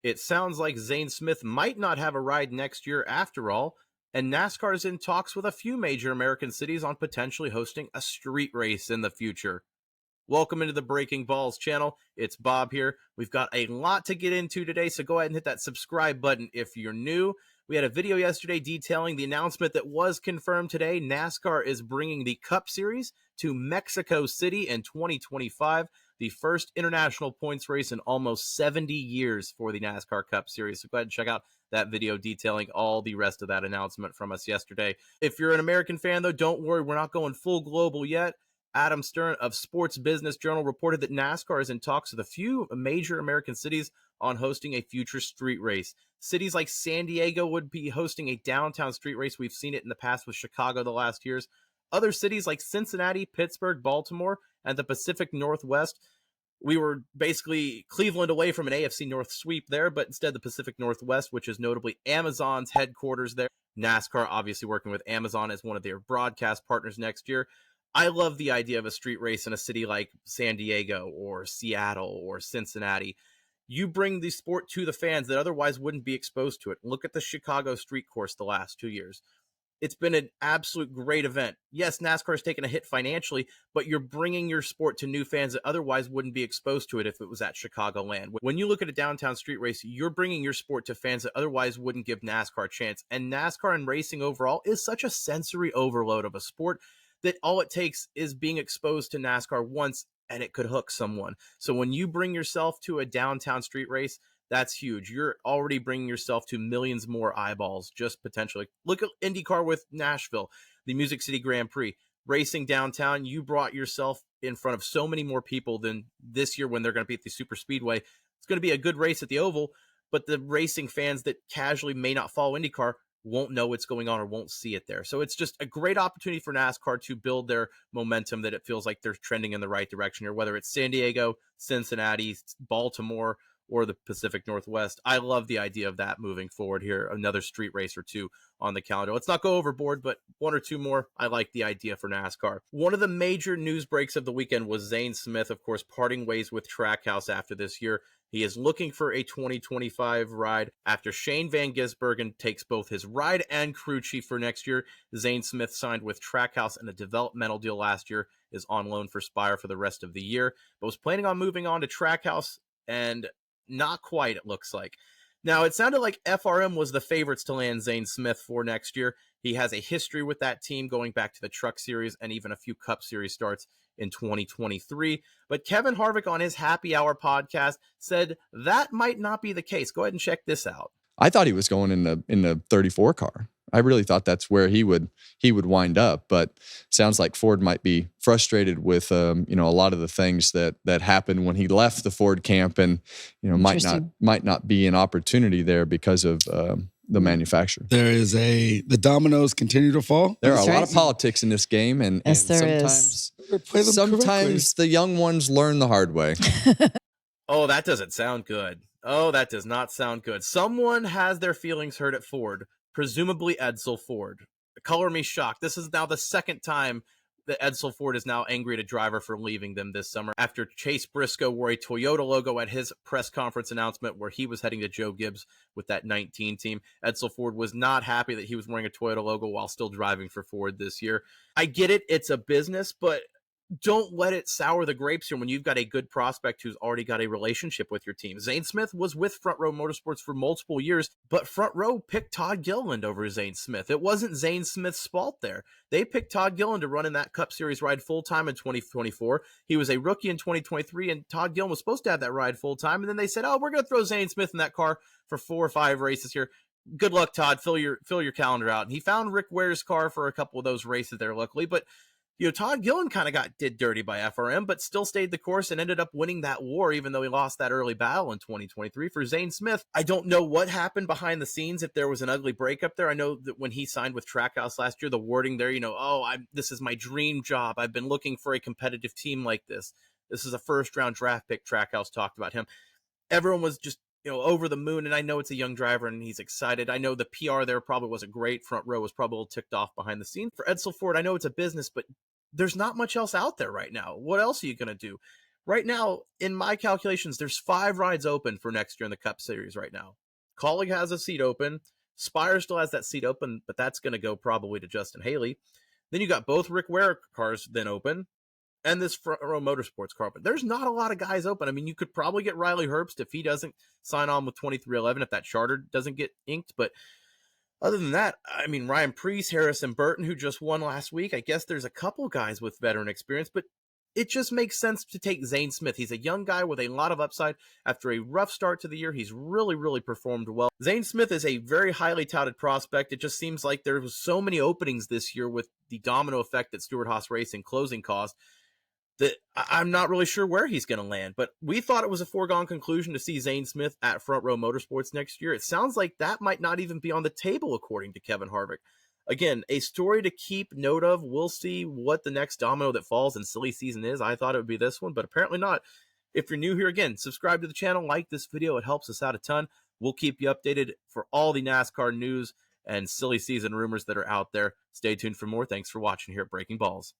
It sounds like Zane Smith might not have a ride next year after all, and NASCAR is in talks with a few major American cities on potentially hosting a street race in the future. Welcome into the Breaking Balls channel. It's Bob here. We've got a lot to get into today, so go ahead and hit that subscribe button if you're new. We had a video yesterday detailing the announcement that was confirmed today. NASCAR is bringing the Cup Series to Mexico City in 2025, the first international points race in almost 70 years for the NASCAR Cup Series. So go ahead and check out that video detailing all the rest of that announcement from us yesterday. If you're an American fan, though, don't worry, we're not going full global yet. Adam Stern of Sports Business Journal reported that NASCAR is in talks with a few major American cities on hosting a future street race. Cities like San Diego would be hosting a downtown street race. We've seen it in the past with Chicago the last years. Other cities like Cincinnati, Pittsburgh, Baltimore, and the Pacific Northwest. We were basically Cleveland away from an AFC North sweep there, but instead the Pacific Northwest, which is notably Amazon's headquarters there. NASCAR obviously working with Amazon as one of their broadcast partners next year. I love the idea of a street race in a city like San Diego or Seattle or Cincinnati. You bring the sport to the fans that otherwise wouldn't be exposed to it. Look at the Chicago street course the last 2 years. It's been an absolute great event. Yes, NASCAR has taken a hit financially, but you're bringing your sport to new fans that otherwise wouldn't be exposed to it if it was at Chicagoland. When you look at a downtown street race, you're bringing your sport to fans that otherwise wouldn't give NASCAR a chance. And NASCAR and racing overall is such a sensory overload of a sport that all it takes is being exposed to NASCAR once and it could hook someone. So when you bring yourself to a downtown street race, that's huge. You're already bringing yourself to millions more eyeballs, just potentially. Look at IndyCar with Nashville, the Music City Grand Prix. Racing downtown, you brought yourself in front of so many more people than this year when they're going to be at the Super Speedway. It's going to be a good race at the Oval, but the racing fans that casually may not follow IndyCar won't know what's going on or won't see it there. So it's just a great opportunity for NASCAR to build their momentum that it feels like they're trending in the right direction here, whether it's San Diego, Cincinnati, Baltimore, or the Pacific Northwest. I love the idea of that moving forward here. Another street race or two on the calendar. Let's not go overboard, but one or two more. I like the idea for NASCAR. One of the major news breaks of the weekend was Zane Smith, of course, parting ways with Trackhouse after this year. He is looking for a 2025 ride after Shane Van Gisbergen takes both his ride and crew chief for next year. Zane Smith signed with Trackhouse in a developmental deal last year, is on loan for Spire for the rest of the year, but was planning on moving on to Trackhouse, and not quite, it looks like. Now, it sounded like FRM was the favorites to land Zane Smith for next year. He has a history with that team going back to the Truck Series and even a few Cup Series starts in 2023. But Kevin Harvick on his Happy Hour podcast said that might not be the case. Go ahead and check this out. I thought he was going in the 34 car. I really thought that's where he would wind up, but sounds like Ford might be frustrated with a lot of the things that happened when he left the Ford camp, and might not be an opportunity there because of the manufacturer. The dominoes continue to fall. There are a lot of politics in this game, and sometimes the young ones learn the hard way. Oh, that doesn't sound good. Oh, that does not sound good. Someone has their feelings hurt at Ford, presumably Edsel Ford. Color me shocked. This is now the second time that Edsel Ford is now angry at a driver for leaving them this summer, after Chase Briscoe wore a Toyota logo at his press conference announcement where he was heading to Joe Gibbs with that 19 team. Edsel Ford was not happy that he was wearing a Toyota logo while still driving for Ford this year. I get it. It's a business, but don't let it sour the grapes here when you've got a good prospect who's already got a relationship with your team. Zane Smith was with Front Row Motorsports for multiple years, but Front Row picked Todd Gilliland over Zane Smith. It wasn't Zane Smith's fault there. They picked Todd Gilliland to run in that Cup Series ride full-time in 2024. He was a rookie in 2023, and Todd Gilliland was supposed to have that ride full-time, and then they said, oh, we're going to throw Zane Smith in that car for 4 or 5 races here. Good luck, Todd. Fill your calendar out. And he found Rick Ware's car for a couple of those races there, luckily, but Todd Gilliland kind of did dirty by FRM, but still stayed the course and ended up winning that war, even though he lost that early battle in 2023. For Zane Smith, I don't know what happened behind the scenes, if there was an ugly breakup there. I know that when he signed with Trackhouse last year, the wording there, this is my dream job. I've been looking for a competitive team like this. This is a first-round draft pick. Trackhouse talked about him. Everyone was just over the moon, and I know it's a young driver and he's excited. I know the PR there probably wasn't great. Front Row was probably a little ticked off behind the scenes. For Edsel Ford, I know it's a business, but there's not much else out there right now. What else are you going to do? Right now, in my calculations, there's 5 rides open for next year in the Cup Series right now. Colleague has a seat open. Spire still has that seat open, but that's going to go probably to Justin Haley. Then you got both Rick Ware cars then open, and this front row Motorsports car. But there's not a lot of guys open. I mean, you could probably get Riley Herbst if he doesn't sign on with 2311, if that charter doesn't get inked. But other than that, I mean, Ryan Preece, Harrison Burton, who just won last week. I guess there's a couple guys with veteran experience, but it just makes sense to take Zane Smith. He's a young guy with a lot of upside. After a rough start to the year, he's really performed well. Zane Smith is a very highly touted prospect. It just seems like there was so many openings this year with the domino effect that Stewart-Haas Racing closing caused that I'm not really sure where he's going to land. But we thought it was a foregone conclusion to see Zane Smith at Front Row Motorsports next year. It sounds like that might not even be on the table, according to Kevin Harvick. Again, a story to keep note of. We'll see what the next domino that falls in silly season is. I thought it would be this one, but apparently not. If you're new here, again, subscribe to the channel, like this video. It helps us out a ton. We'll keep you updated for all the NASCAR news and silly season rumors that are out there. Stay tuned for more. Thanks for watching here at Breaking Balls.